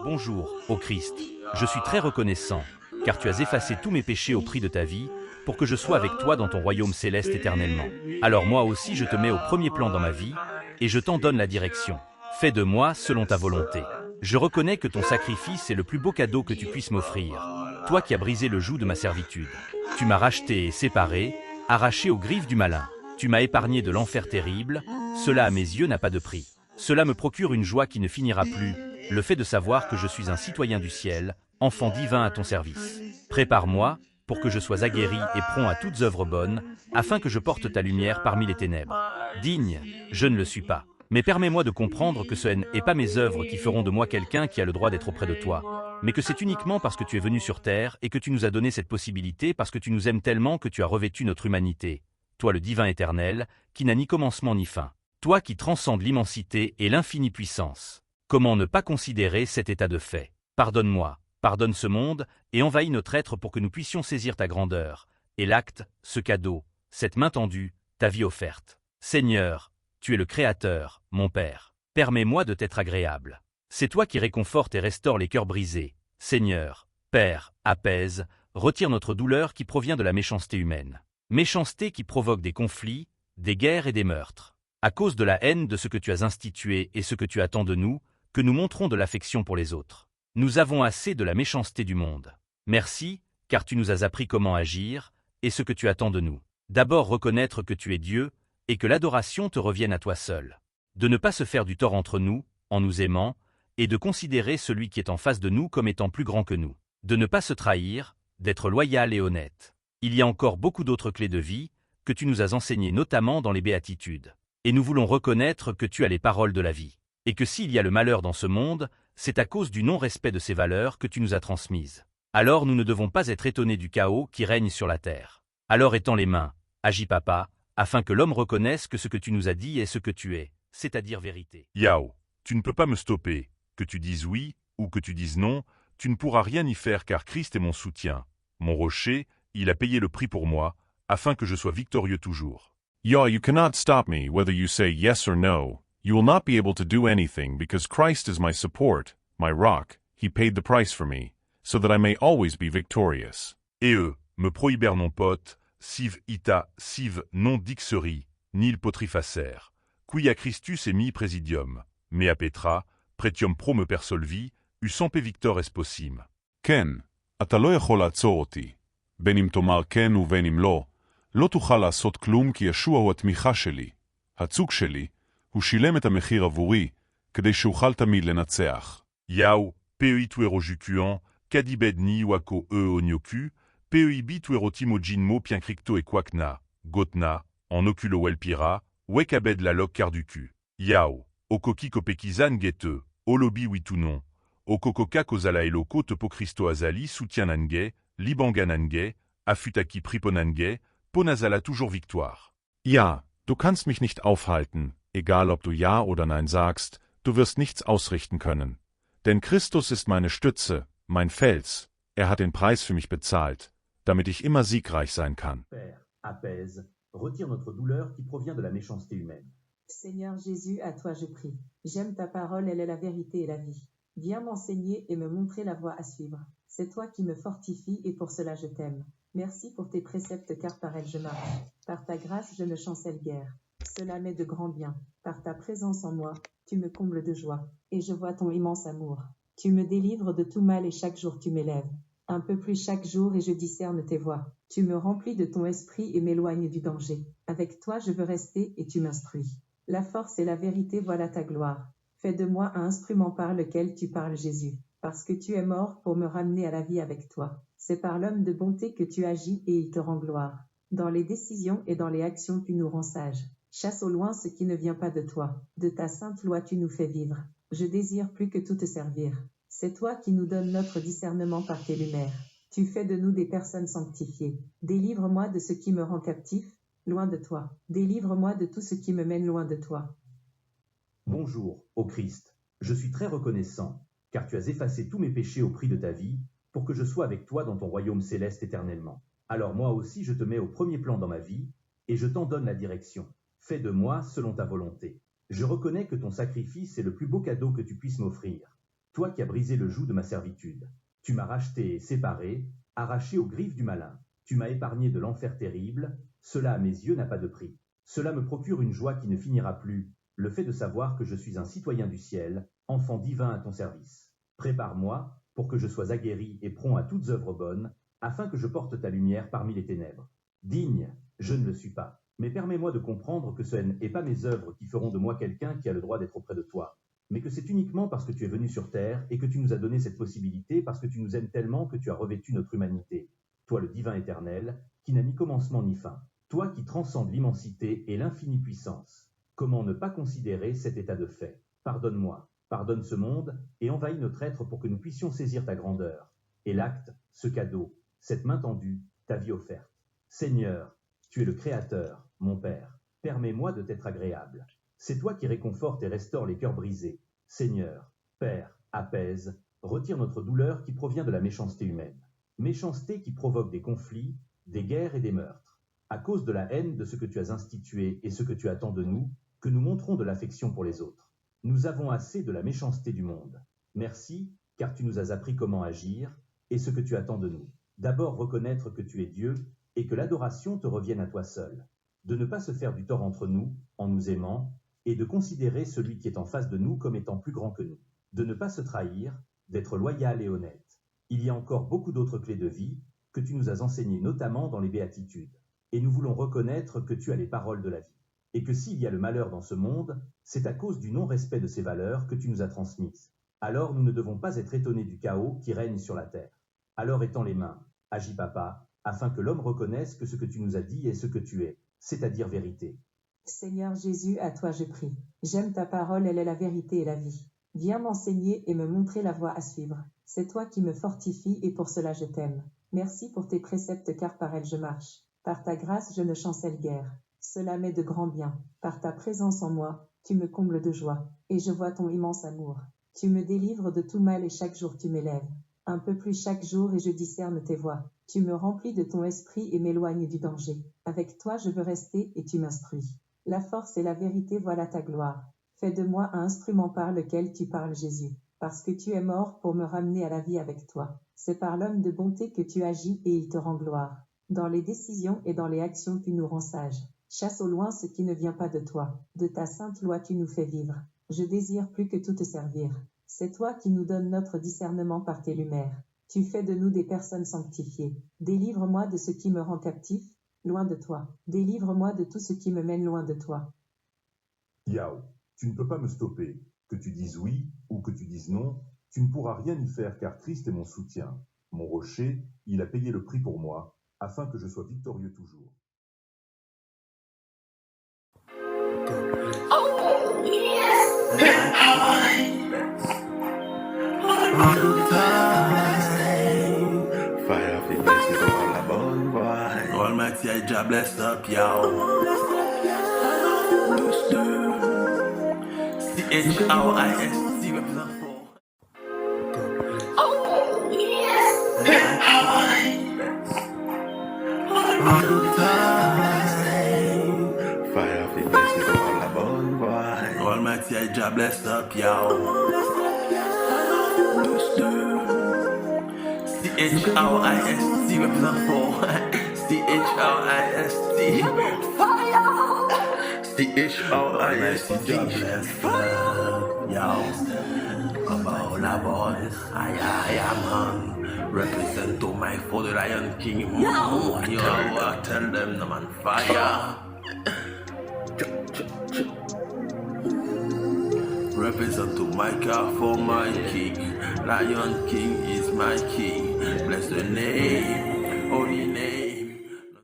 Bonjour, ô Christ, je suis très reconnaissant, car tu as effacé tous mes péchés au prix de ta vie, pour que je sois avec toi dans ton royaume céleste éternellement. Alors moi aussi je te mets au premier plan dans ma vie, et je t'en donne la direction. Fais de moi selon ta volonté. Je reconnais que ton sacrifice est le plus beau cadeau que tu puisses m'offrir. Toi qui as brisé le joug de ma servitude. Tu m'as racheté et séparé, arraché aux griffes du malin. Tu m'as épargné de l'enfer terrible, cela à mes yeux n'a pas de prix. Cela me procure une joie qui ne finira plus, le fait de savoir que je suis un citoyen du ciel, enfant divin à ton service. Prépare-moi, pour que je sois aguerri et prompt à toutes œuvres bonnes, afin que je porte ta lumière parmi les ténèbres. Digne, je ne le suis pas. Mais permets-moi de comprendre que ce n'est pas mes œuvres qui feront de moi quelqu'un qui a le droit d'être auprès de toi, mais que c'est uniquement parce que tu es venu sur terre et que tu nous as donné cette possibilité parce que tu nous aimes tellement que tu as revêtu notre humanité. Toi le divin éternel, qui n'a ni commencement ni fin. Toi qui transcendes l'immensité et l'infinie puissance. Comment ne pas considérer cet état de fait? Pardonne-moi, pardonne ce monde, et envahis notre être pour que nous puissions saisir ta grandeur, et l'acte, ce cadeau, cette main tendue, ta vie offerte. Seigneur, tu es le Créateur, mon Père. Permets-moi de t'être agréable. C'est toi qui réconfortes et restaures les cœurs brisés. Seigneur, Père, apaise, retire notre douleur qui provient de la méchanceté humaine. Méchanceté qui provoque des conflits, des guerres et des meurtres. À cause de la haine de ce que tu as institué et ce que tu attends de nous, que nous montrons de l'affection pour les autres. Nous avons assez de la méchanceté du monde. Merci, car tu nous as appris comment agir, et ce que tu attends de nous. D'abord reconnaître que tu es Dieu, et que l'adoration te revienne à toi seul. De ne pas se faire du tort entre nous, en nous aimant, et de considérer celui qui est en face de nous comme étant plus grand que nous. De ne pas se trahir, d'être loyal et honnête. Il y a encore beaucoup d'autres clés de vie, que tu nous as enseignées notamment dans les béatitudes. Et nous voulons reconnaître que tu as les paroles de la vie. Et que s'il y a le malheur dans ce monde, c'est à cause du non-respect de ces valeurs que tu nous as transmises. Alors nous ne devons pas être étonnés du chaos qui règne sur la terre. Alors étends les mains, agis papa, afin que l'homme reconnaisse que ce que tu nous as dit est ce que tu es, c'est-à-dire vérité. Yao, tu ne peux pas me stopper. Que tu dises oui ou que tu dises non, tu ne pourras rien y faire car Christ est mon soutien. Mon rocher, il a payé le prix pour moi, afin que je sois victorieux toujours. Yah, you cannot stop me whether you say yes or no. You will not be able to do anything because Christ is my support, my rock. He paid the price for me, so that I may always be victorious. Et eux, me prohibèrent non pote, sive ita, sive non dixeri, nil potrifacer, qui a Christus emi presidium, mea petra, pretium pro me persolvi, sempe victor esposim. כן, אתה לא יכול לעצור אותי. בין אם תאמר כן ובין אם לא, לא תוכל לעשות כלום כי ישוע הוא התמיכה שלי. הצוג שלי, הוא שילם את המחיר עבורי, כדי שאוכל תמיד לנצח. Yao, pei tuero jucuan, kadibedni wako onyoku, pei bi tuero timo jinmo pien cricto e quakna, gotna, en oculo welpira, wekabed la loc carducu. Yao, okoki kopekizan gete, olobi witunon, okokoka kozala eloko topo Christo azali soutien nange, libanganange, afutaki priponange, ponazala toujours victoire. Ja, du kannst mich nicht aufhalten, egal ob du Ja oder Nein sagst, du wirst nichts ausrichten können. Denn Christus ist meine Stütze, mein Fels, er hat den Preis für mich bezahlt, damit ich immer siegreich sein kann. Père, apaise, retire notre douleur qui provient de la méchanceté humaine. Seigneur Jésus, à toi je prie. J'aime ta parole, elle est la vérité et la vie. Viens m'enseigner et me montrer la voie à suivre. C'est toi qui me fortifie et pour cela je t'aime. Merci pour tes préceptes car par elles je marche. Par ta grâce je ne chancelle guère. Cela m'est de grand bien. Par ta présence en moi, tu me combles de joie. Et je vois ton immense amour. Tu me délivres de tout mal et chaque jour tu m'élèves. Un peu plus chaque jour et je discerne tes voies. Tu me remplis de ton esprit et m'éloignes du danger. Avec toi je veux rester et tu m'instruis. La force et la vérité, voilà ta gloire. Fais de moi un instrument par lequel tu parles Jésus. Parce que tu es mort pour me ramener à la vie avec toi. C'est par l'homme de bonté que tu agis et il te rend gloire. Dans les décisions et dans les actions tu nous rends sages. Chasse au loin ce qui ne vient pas de toi. De ta sainte loi tu nous fais vivre. Je désire plus que tout te servir. C'est toi qui nous donnes notre discernement par tes lumières. Tu fais de nous des personnes sanctifiées. Délivre-moi de ce qui me rend captif, loin de toi. Délivre-moi de tout ce qui me mène loin de toi. Bonjour, ô Christ, je suis très reconnaissant, car tu as effacé tous mes péchés au prix de ta vie, pour que je sois avec toi dans ton royaume céleste éternellement. Alors moi aussi je te mets au premier plan dans ma vie, et je t'en donne la direction. Fais de moi selon ta volonté. Je reconnais que ton sacrifice est le plus beau cadeau que tu puisses m'offrir. toi qui as brisé le joug de ma servitude. Tu m'as racheté et séparé, arraché aux griffes du malin. Tu m'as épargné de l'enfer terrible, cela à mes yeux n'a pas de prix. Cela me procure une joie qui ne finira plus, le fait de savoir que je suis un citoyen du ciel, enfant divin à ton service. Prépare-moi, pour que je sois aguerri et prompt à toutes œuvres bonnes, afin que je porte ta lumière parmi les ténèbres. Digne, je ne le suis pas, mais permets-moi de comprendre que ce n'est pas mes œuvres qui feront de moi quelqu'un qui a le droit d'être auprès de toi, mais que c'est uniquement parce que tu es venu sur terre et que tu nous as donné cette possibilité, parce que tu nous aimes tellement que tu as revêtu notre humanité. Toi le divin éternel, qui n'a ni commencement ni fin. Toi qui transcendes l'immensité et l'infinie puissance. Comment ne pas considérer cet état de fait? Pardonne-moi, pardonne ce monde et envahis notre être pour que nous puissions saisir ta grandeur. Et l'acte, ce cadeau, cette main tendue, ta vie offerte. Seigneur, tu es le Créateur, mon Père. Permets-moi de t'être agréable. C'est toi qui réconfortes et restaures les cœurs brisés. Seigneur, Père, apaise, retire notre douleur qui provient de la méchanceté humaine. Méchanceté qui provoque des conflits, des guerres et des meurtres. À cause de la haine de ce que tu as institué et ce que tu attends de nous, que nous montrons de l'affection pour les autres. Nous avons assez de la méchanceté du monde. Merci, car tu nous as appris comment agir et ce que tu attends de nous. D'abord reconnaître que tu es Dieu et que l'adoration te revienne à toi seul. De ne pas se faire du tort entre nous, en nous aimant, et de considérer celui qui est en face de nous comme étant plus grand que nous. De ne pas se trahir, d'être loyal et honnête. Il y a encore beaucoup d'autres clés de vie que tu nous as enseignées notamment dans les béatitudes. Et nous voulons reconnaître que tu as les paroles de la vie. Et que s'il y a le malheur dans ce monde, c'est à cause du non-respect de ces valeurs que tu nous as transmises. Alors nous ne devons pas être étonnés du chaos qui règne sur la terre. Alors étends les mains, agis papa, afin que l'homme reconnaisse que ce que tu nous as dit est ce que tu es, c'est-à-dire vérité. Seigneur Jésus, à toi je prie. J'aime ta parole, elle est la vérité et la vie. Viens m'enseigner et me montrer la voie à suivre. C'est toi qui me fortifie et pour cela je t'aime. Merci pour tes préceptes car par elles je marche. Par ta grâce je ne chancelle guère. Cela m'est de grand bien. Par ta présence en moi, tu me combles de joie. Et je vois ton immense amour. Tu me délivres de tout mal et chaque jour tu m'élèves. Un peu plus chaque jour et je discerne tes voies. Tu me remplis de ton esprit et m'éloignes du danger. Avec toi je veux rester et tu m'instruis. La force et la vérité, voilà ta gloire. Fais de moi un instrument par lequel tu parles, Jésus. Parce que tu es mort pour me ramener à la vie avec toi. C'est par l'homme de bonté que tu agis et il te rend gloire. Dans les décisions et dans les actions tu nous rends sages. Chasse au loin ce qui ne vient pas de toi. De ta sainte loi tu nous fais vivre. Je désire plus que tout te servir. C'est toi qui nous donnes notre discernement par tes lumières. Tu fais de nous des personnes sanctifiées. Délivre-moi de ce qui me rend captif, loin de toi. Délivre-moi de tout ce qui me mène loin de toi. Yao, tu ne peux pas me stopper. Que tu dises oui ou que tu dises non, tu ne pourras rien y faire car Christ est mon soutien. Mon rocher, il a payé le prix pour moi, afin que je sois victorieux toujours. Fire fi bless me to all the bun boy. Almighty I Jah bless up y'all. CHRIST represent for. Fire fi bless me to all the bun boy. Almighty I Jah bless up y'all. CHRIST represent for CHRIST fire. CHRIST yo about la boy I am represent to my for the Lion King yo I tell them the man fire. Represent to my car for my king. Lion King is my king. Bless the name, holy name.